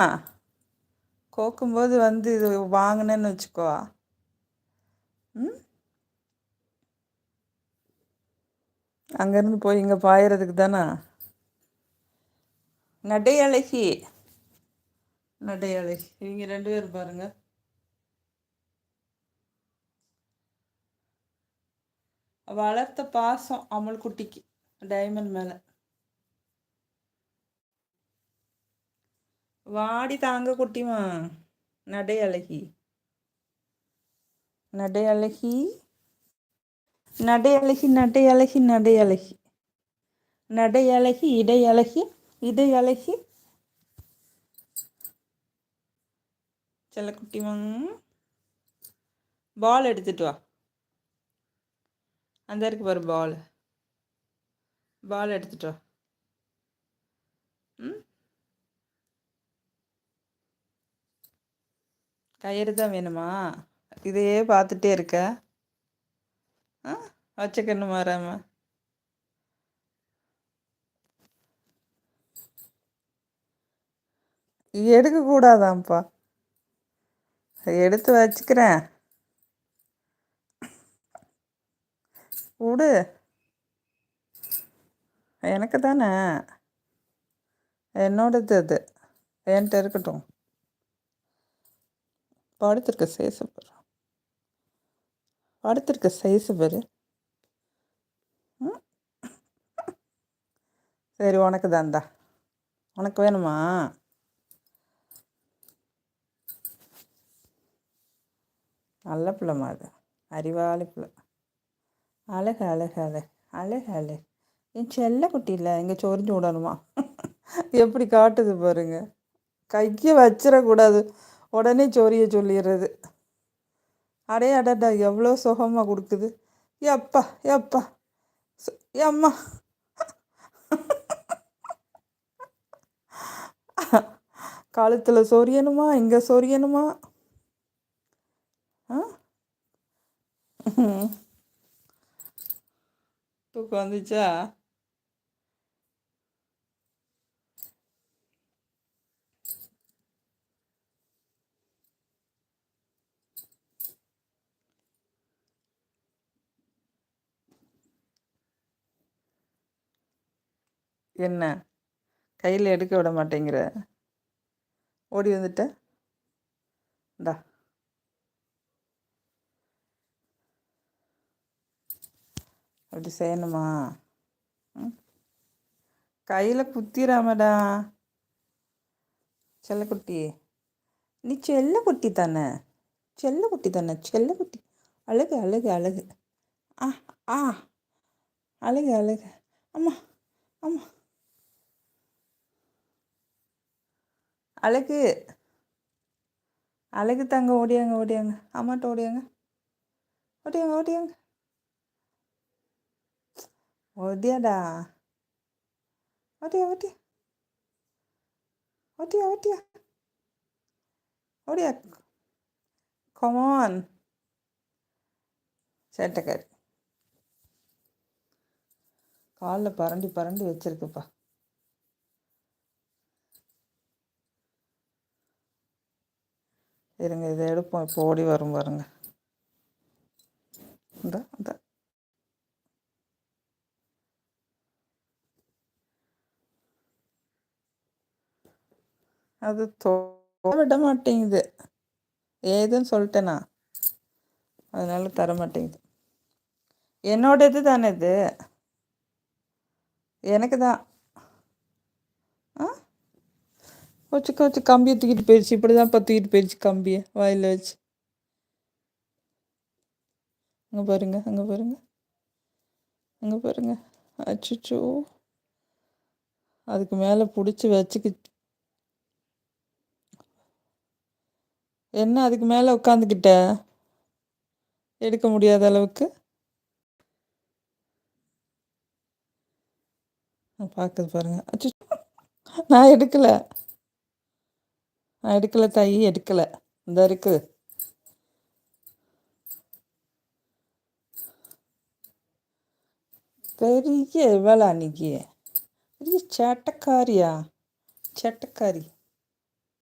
ஆ கோக்கும்போது வந்து இது வாங்கினேன்னு வச்சுக்கோ. ம் அங்கேருந்து போய் இங்கே பாயறதுக்கு தானே. நடை அழகி, நடை அழகி, இவங்க 2 பேர் பாருங்க. வளர்த்த பாசம் அமுல் குட்டிக்கு டைமண்ட் மேலே. வாடி தாங்க குட்டிமா. நடை அழகி, நடை அழகி, நடை அழகி, நடை அழகி, நடை அழகி, நடை அழகி, இடை அழகி, இடை அழகி. செல்லக்குட்டிமாங்க, பால் எடுத்துட்டு வா. அந்த இருக்கு பாரு பால், பால் எடுத்துட்டு வா. ம் கயிறு தான் வேணுமா? இதையே பார்த்துட்டே இருக்க. ஆ வச்ச கண்ணு மாறாம. எடுக்கக்கூடாதாம்ப்பா. எடுத்து வச்சுக்கிறேன். விடு, எனக்கு தானே, என்னோடது அது, என்கிட்ட இருக்கட்டும். படுத்திருக்க சைஸு பாரு, படுத்திருக்க சைஸு பாரு. ம் சரி, உனக்கு தான்டா. உனக்கு வேணுமா? நல்ல பிள்ளைமா அது, அறிவாளி பிள்ளை. அழகு அழகு அழகு அழகு அழகு. என் செல்ல குட்டி இல்லை, இங்கே சொரிஞ்சு விடணுமா? எப்படி காட்டுது பாருங்க. கைக்கு வச்சிடக்கூடாது, உடனே சொரிய சொல்லிடுறது. அடே அடடா, எவ்வளோ சுகமாக கொடுக்குது. எப்பா எப்பா, அம்மா. கழுத்தில் சொரியணுமா, இங்கே சொரியணுமா? ஆ தூக்கம் வந்துச்சா? என்ன கையில் எடுக்க விட மாட்டேங்கிற? ஓடி வந்துட்ட. இந்தா, அப்படி செய்யணுமா? ம் கையில் குத்திராமடா செல்லக்குட்டி. நீ செல்லக்குட்டி தானே, செல்லக்குட்டி தானே, செல்லக்குட்டி. அழகு அழகு அழகு. ஆ ஆ அழகு அழகு. அம்மா அம்மா, அழகு அழகு தாங்க. ஓடியாங்க ஓடியாங்க, அம்மாட்ட ஓடியாங்க, ஓடியாங்க ஓடியாங்க, ஓடியாடா, ஓடியா ஓடியா ஓடியா ஓடியா ஓடியா. கமான் சேட்டைக்காரி. காலில் பரண்டி பரண்டி வச்சிருக்குப்பா. இருங்க, இதை எடுப்போம். இப்போ ஓடி வரும் பாருங்க. இந்த இந்த அது விட மாட்டேங்குது. ஏதுன்னு சொல்லிட்டேனா, அதனால தர மாட்டேங்குது. என்னோட இது தானே இது, எனக்கு தான். ஆ வச்சு வச்சு கம்பியை தூக்கிட்டு போயிடுச்சு. இப்படி தான் இப்போ தூக்கிட்டு போயிடுச்சு கம்பியை வாயில் வச்சு. அங்கே பாருங்க, அங்கே பாருங்க, அங்கே பாருங்க. அச்சுச்சோ, அதுக்கு மேலே பிடிச்சி வச்சுக்கு. என்ன அதுக்கு மேலே உட்காந்துக்கிட்ட எடுக்க முடியாத அளவுக்கு பார்க்குது பாருங்க. அச்சு, நான் எடுக்கலை, நான் எடுக்கலை தாயி, எடுக்கலை. இந்த இருக்கு. பெரிய வேலை அன்னைக்கு, பெரிய சேட்டைக்காரியா, சேட்டைக்காரி.